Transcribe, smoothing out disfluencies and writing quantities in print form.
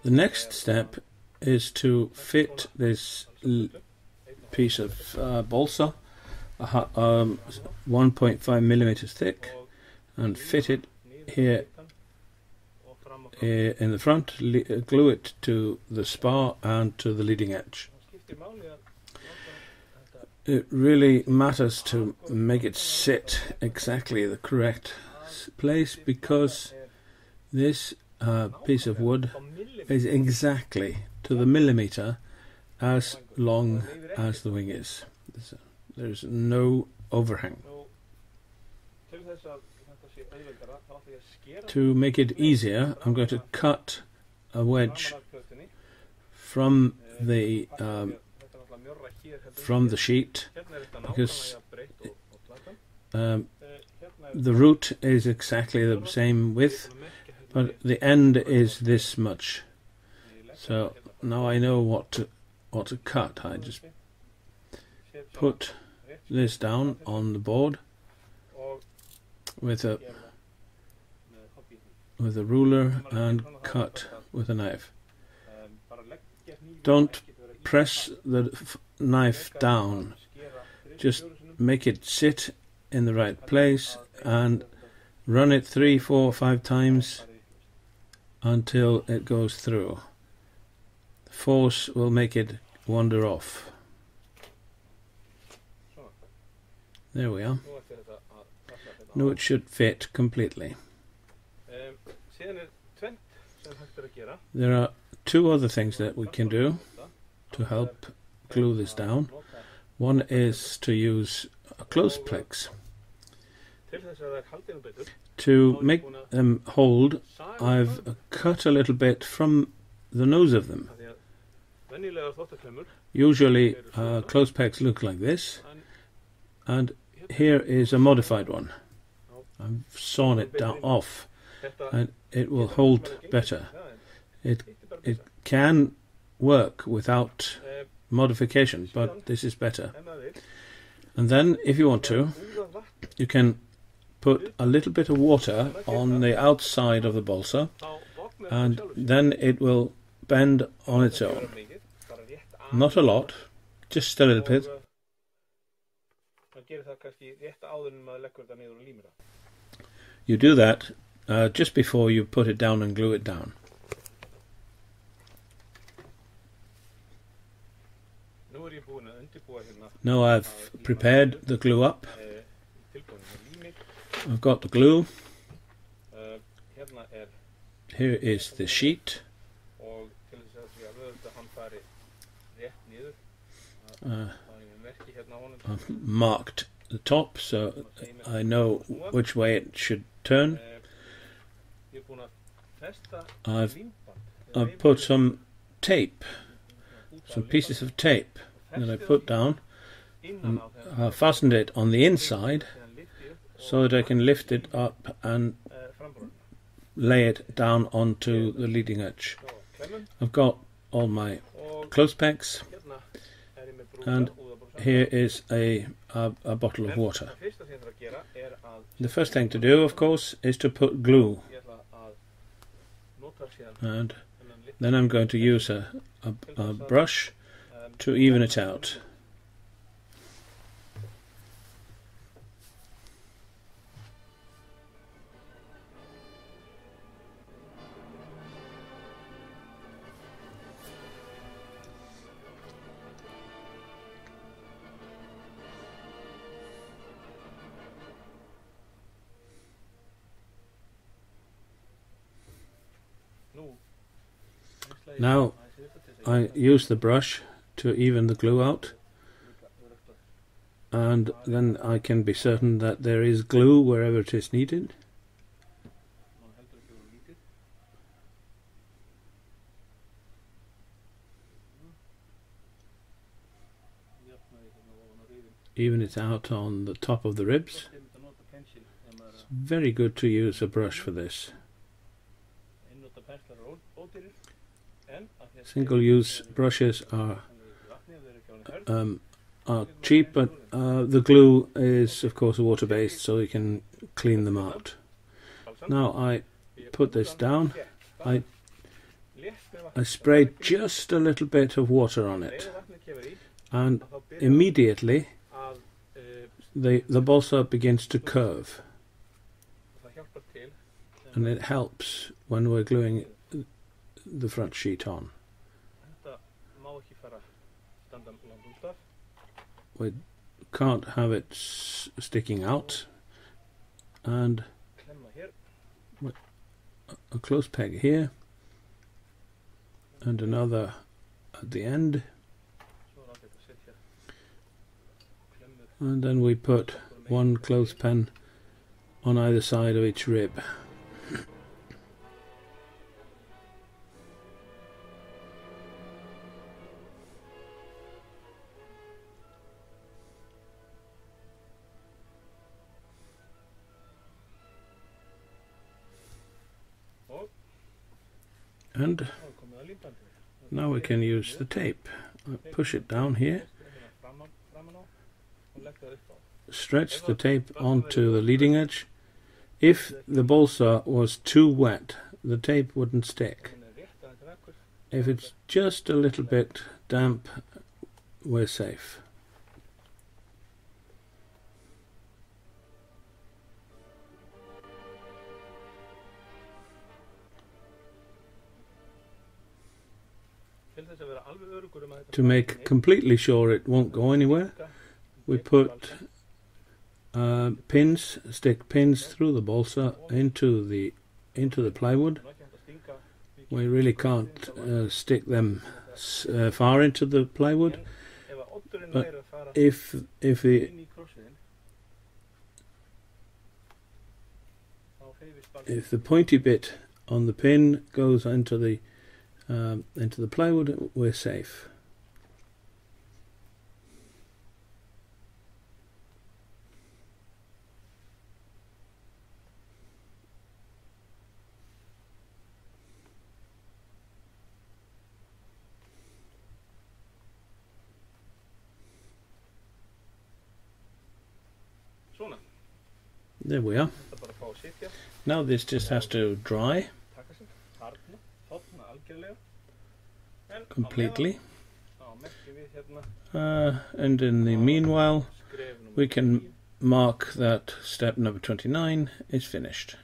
The next step is to fit this piece of balsa, 1.5 millimeters thick, and fit it here in the front, glue it to the spar and to the leading edge. It really matters to make it sit exactly the correct place, because this piece of wood is exactly to the millimeter as long as the wing is. There's no overhang. To make it easier, I'm going to cut a wedge from the sheet, because the root is exactly the same width, but the end is this much. So now I know what to cut. I just put this down on the board with a ruler and cut with a knife. Don't press the knife down, just make it sit in the right place and run it 3, 4, 5 times until it goes through. The force will make it wander off. There we are. Now it should fit completely. There are 2 other things that we can do to help glue this down. One is to use a close plex. To make them hold, I've cut a little bit from the nose of them. Usually close pegs look like this, and here is a modified one. I've sawn it down off, and it will hold better. It can work without modification, but this is better. And then, if you want to, you can put a little bit of water on the outside of the balsa, and then it will bend on its own. Not a lot, just a little bit. You do that just before you put it down and glue it down. Now I've prepared the glue up. I've got the glue. Here is the sheet. I've marked the top so I know which way it should turn. I've put some tape, some pieces of tape that I put down, and I fastened it on the inside so that I can lift it up and lay it down onto the leading edge. I've got all my close pegs, and here is a bottle of water. The first thing to do, of course, is to put glue, and then I'm going to use a brush to even it out. Now I use the brush to even the glue out, and then I can be certain that there is glue wherever it is needed. Even it out on the top of the ribs. It's very good to use a brush for this. Single-use brushes are cheap, but the glue is of course water-based, so you can clean them out. Now I put this down. I I sprayed just a little bit of water on it, and immediately the balsa begins to curve, and it helps when we're gluing the front sheet on. We can't have it sticking out, and a close peg here and another at the end, and then we put one clothespin on either side of each rib. And now we can use the tape. Push it down here, stretch the tape onto the leading edge. If the balsa was too wet, the tape wouldn't stick. If it's just a little bit damp, we're safe. To make completely sure it won't go anywhere, we put stick pins through the balsa into the plywood. We really can't stick them far into the plywood, but if the pointy bit on the pin goes into the plywood, we're safe. There we are. Now this just has to dry completely, and in the meanwhile we can mark that step number 29 is finished.